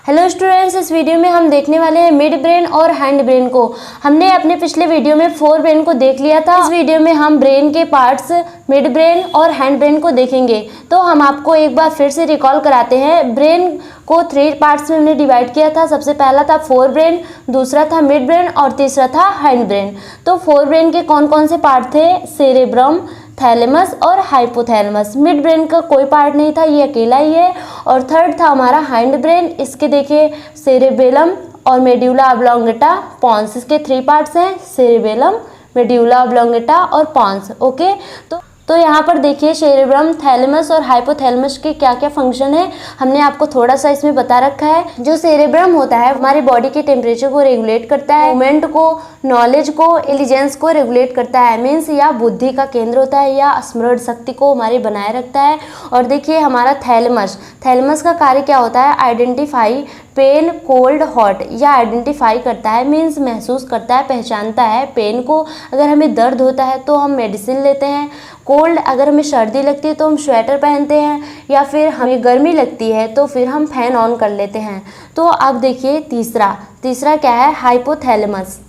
Hello students, इस video में हम देखने वाले हैं मिड ब्रेन और हैंड ब्रेन को। हमने अपने पिछले वीडियो में फोर ब्रेन को देख लिया था। इस वीडियो में हम ब्रेन के पार्ट्स मिड ब्रेन और हैंड ब्रेन को देखेंगे। तो हम आपको एक बार फिर से रिकॉल कराते हैं। ब्रेन को 3 पार्ट्स में हमने डिवाइड किया था। सबसे पहला था फोर ब्रेन, दूसरा था मिड ब्रेन और तीसरा था हैंड ब्रेन। तो फोर ब्रेन के कौन कौन से पार्ट थे? सेरेब्रम, थैलेमस और हाइपोथैलेमस। मिड ब्रेन का कोई पार्ट नहीं था, ये अकेला ही है। और थर्ड था हमारा हैंड ब्रेन। इसके देखिए सेरेबेलम और मेड्यूला ऑब्लोंगेटा, पॉन्स। इसके 3 पार्ट्स हैं, सेरेबेलम, मेड्यूला ऑब्लोंगेटा और पॉन्स। ओके, तो यहाँ पर देखिए सेरेब्रम, थैलेमस और हाइपोथैलेमस के क्या क्या फंक्शन है हमने आपको थोड़ा सा इसमें बता रखा है। जो सेरेब्रम होता है हमारी बॉडी के टेम्परेचर को रेगुलेट करता है, मूवमेंट को, नॉलेज को, इंटेलिजेंस को रेगुलेट करता है। मीन्स या बुद्धि का केंद्र होता है या स्मरण शक्ति को हमारी बनाए रखता है। और देखिए हमारा थैलेमस, थैलेमस का कार्य क्या होता है? आइडेंटिफाई पेन, कोल्ड, हॉट, या आइडेंटिफाई करता है। मीन्स महसूस करता है, पहचानता है पेन को। अगर हमें दर्द होता है तो हम मेडिसिन लेते हैं। कोल्ड, अगर हमें सर्दी लगती है तो हम स्वेटर पहनते हैं, या फिर हमें गर्मी लगती है तो फिर हम फैन ऑन कर लेते हैं। तो अब देखिए तीसरा क्या है? हाइपोथैलेमस।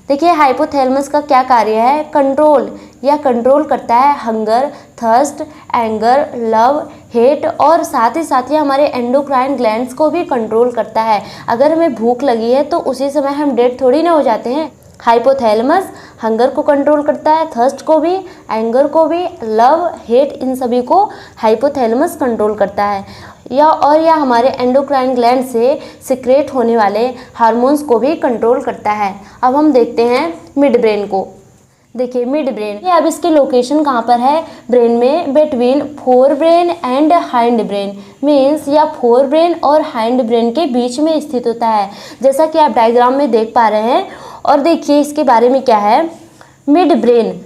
देखिए हाइपोथैलेमस का क्या कार्य है? कंट्रोल, या कंट्रोल करता है hunger, thirst, anger, love, hate, और साथ ही हमारे एंडोक्राइन ग्लैंड्स को भी कंट्रोल करता है। अगर हमें भूख लगी है तो उसी समय हम डेड थोड़ी ना हो जाते हैं। हाइपोथैलेमस हंगर को कंट्रोल करता है, थर्स्ट को भी, एंगर को भी, लव, हेट, इन सभी को हाइपोथैलेमस कंट्रोल करता है। या हमारे एंडोक्राइन ग्लैंड से सिक्रेट होने वाले हार्मोन्स को भी कंट्रोल करता है। अब हम देखते हैं मिड ब्रेन को। देखिए मिड ब्रेन, अब इसकी लोकेशन कहाँ पर है ब्रेन में? Between fore brain and hind brain. Means या फोर ब्रेन और हैंड ब्रेन के बीच में स्थित होता है, जैसा कि आप डायग्राम में देख पा रहे हैं। और देखिए इसके बारे में क्या है। मिड ब्रेन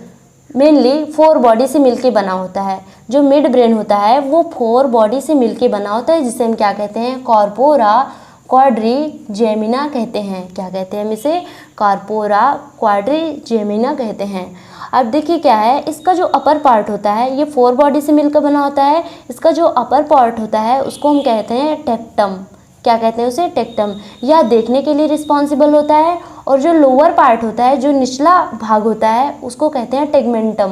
मेनली 4 बॉडी से मिलके बना होता है। जो मिड ब्रेन होता है वो 4 बॉडी से मिलके बना होता है, जिसे हम क्या कहते हैं? कॉर्पोरा क्वाड्रिजेमिना कहते हैं। क्या कहते हैं हम इसे? कॉर्पोरा क्वाड्रिजेमिना कहते हैं। अब देखिए क्या है, इसका जो अपर पार्ट होता है ये 4 बॉडी से मिलकर बना होता है। इसका जो अपर पार्ट होता है उसको हम कहते हैं टेक्टम। क्या कहते हैं उसे? टेक्टम। यह देखने के लिए रिस्पॉन्सिबल होता है। और जो लोअर पार्ट होता है, जो निचला भाग होता है, उसको कहते हैं टेगमेंटम।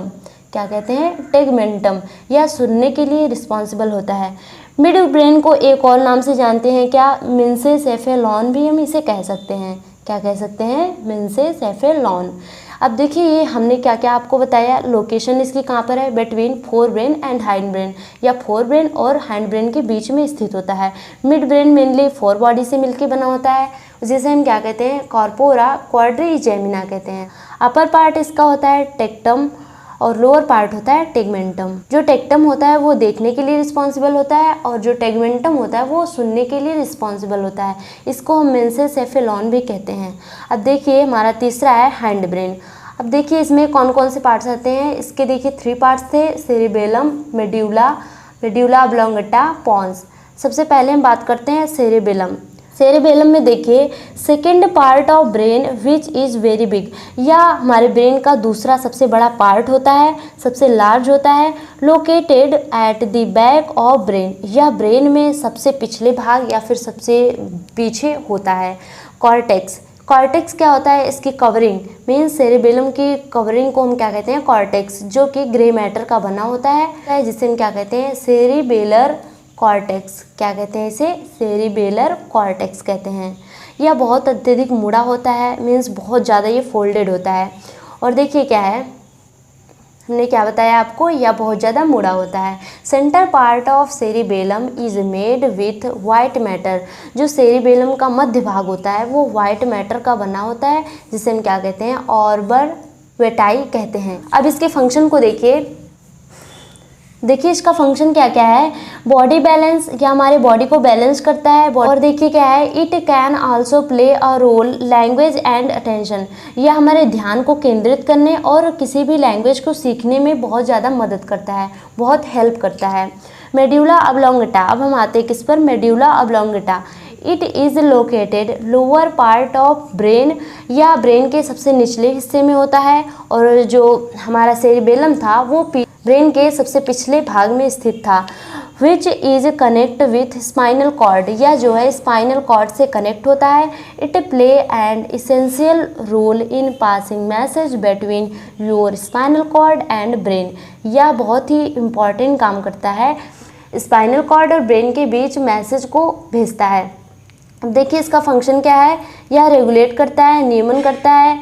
क्या कहते हैं? टेगमेंटम। यह सुनने के लिए रिस्पॉन्सिबल होता है। मिड ब्रेन को एक और नाम से जानते हैं क्या? मेसेंसेफेलॉन भी हम इसे कह सकते हैं। क्या कह सकते हैं? मेसेंसेफेलॉन। अब देखिए ये हमने क्या क्या आपको बताया। लोकेशन इसकी कहाँ पर है? Between fore brain and hind brain, या फोर ब्रेन और हैंड ब्रेन के बीच में स्थित होता है। मिड ब्रेन मेनली 4 बॉडी से मिलकर बना होता है, जिसे हम क्या कहते हैं? कॉर्पोरा क्वाड्रिजेमिना कहते हैं। अपर पार्ट इसका होता है टेक्टम और लोअर पार्ट होता है टेगमेंटम। जो टेक्टम होता है वो देखने के लिए रिस्पॉन्सिबल होता है, और जो टेगमेंटम होता है वो सुनने के लिए रिस्पॉन्सिबल होता है। इसको हम मेसेंसेफेलॉन भी कहते हैं। अब देखिए हमारा तीसरा है हैंड ब्रेन। अब देखिए इसमें कौन कौन से पार्ट्स आते हैं। इसके देखिए 3 पार्ट्स थे, सेरेबेलम, मेड्यूला ऑब्लोंगेटा, पॉन्स। सबसे पहले हम बात करते हैं सेरेबेलम। सेरेबेलम में देखिए second part of brain which is very big, या हमारे ब्रेन का दूसरा सबसे बड़ा पार्ट होता है, सबसे लार्ज होता है। Located at the back of brain, यह ब्रेन में सबसे पिछले भाग या फिर सबसे पीछे होता है। कॉर्टेक्स, कॉर्टेक्स क्या होता है? इसकी कवरिंग, मीन्स सेरेबेलम की कवरिंग को हम क्या कहते हैं? कॉर्टेक्स, जो कि ग्रे मैटर का बना होता है, जिसे हम क्या कहते हैं? Cerebellar cortex. क्या कहते हैं इसे? सेरिबेलर कॉर्टेक्स कहते हैं। यह बहुत अत्यधिक मुड़ा होता है, मीन्स बहुत ज़्यादा ये फोल्डेड होता है। और देखिए क्या है, हमने क्या बताया आपको? यह बहुत ज़्यादा मुड़ा होता है। Centre part of cerebellum is made with white matter, जो सेरिबेलम का मध्य भाग होता है वो वाइट मैटर का बना होता है, जिसे हम क्या कहते हैं? ऑर्बर वेटाई कहते हैं। अब इसके फंक्शन को देखिए इसका फंक्शन क्या क्या है। बॉडी बैलेंस, या हमारे बॉडी को बैलेंस करता है। और देखिए क्या है, it can also play a role language and attention, यह हमारे ध्यान को केंद्रित करने और किसी भी लैंग्वेज को सीखने में बहुत ज़्यादा मदद करता है, बहुत हेल्प करता है। मेड्यूला ऑब्लोंगेटा, अब हम आते हैं किस पर? Medulla oblongata. It is located lower part of brain, या ब्रेन के सबसे निचले हिस्से में होता है। और जो हमारा सेरिबेलम था वो ब्रेन के सबसे पिछले भाग में स्थित था। Which is connect with spinal cord, या जो है स्पाइनल कॉर्ड से कनेक्ट होता है। It play and essential role in passing message between your spinal cord and brain, यह बहुत ही इम्पॉर्टेंट काम करता है, स्पाइनल कॉर्ड और ब्रेन के बीच मैसेज को भेजता है। अब देखिए इसका फंक्शन क्या है, यह रेगुलेट करता है, नियमन करता है,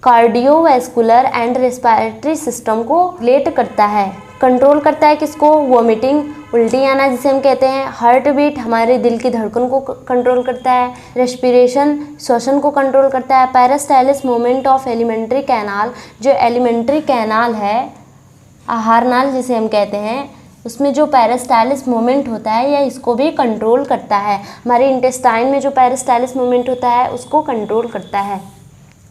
कार्डियोवैस्कुलर एंड रेस्पिरेटरी सिस्टम को रेगुलेट करता है, कंट्रोल करता है किसको, वोमिटिंग, उल्टी आना जिसे हम कहते हैं, हार्ट बीट हमारे दिल की धड़कन को कंट्रोल करता है, रेस्पिरेशन श्वसन को कंट्रोल करता है, पेरिस्टालिस मूवमेंट ऑफ एलिमेंट्री कैनाल, जो एलिमेंट्री कैनाल है, आहार नाल जिसे हम कहते हैं, उसमें जो पेरिस्टालिस मूवमेंट होता है या इसको भी कंट्रोल करता है। हमारे इंटेस्टाइन में जो पेरिस्टालिस मूवमेंट होता है उसको कंट्रोल करता है।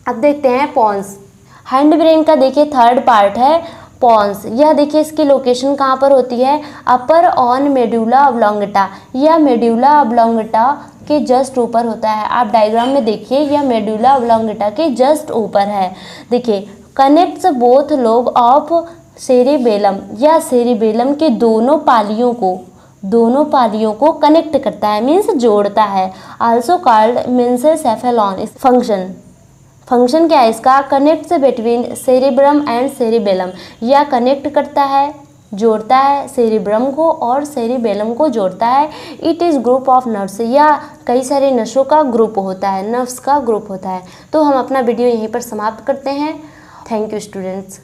अब देखते हैं पॉन्स। हैंड ब्रेन का देखिए थर्ड पार्ट है पॉन्स। यह देखिए इसकी लोकेशन कहाँ पर होती है, अपर ऑन मेडुला ऑब्लोंगेटा, यह मेडुला ऑब्लोंगेटा के जस्ट ऊपर होता है। आप डायग्राम में देखिए यह मेडुला ऑब्लोंगेटा के जस्ट ऊपर है। देखिए connects both lobe of cerebellum, या सेरिबेलम के दोनों पालियों को कनेक्ट करता है, मीन्स जोड़ता है। Also called मेंसेंसेफेलॉन। फंक्शन क्या है इसका, connects between cerebrum and cerebellum, या कनेक्ट करता है, जोड़ता है सेरिब्रम को और सेरिबेलम को जोड़ता है। It is group of nerves, या कई सारे नसों का ग्रुप होता है, नर्व्स का ग्रुप होता है। तो हम अपना वीडियो यहीं पर समाप्त करते हैं। Thank you students.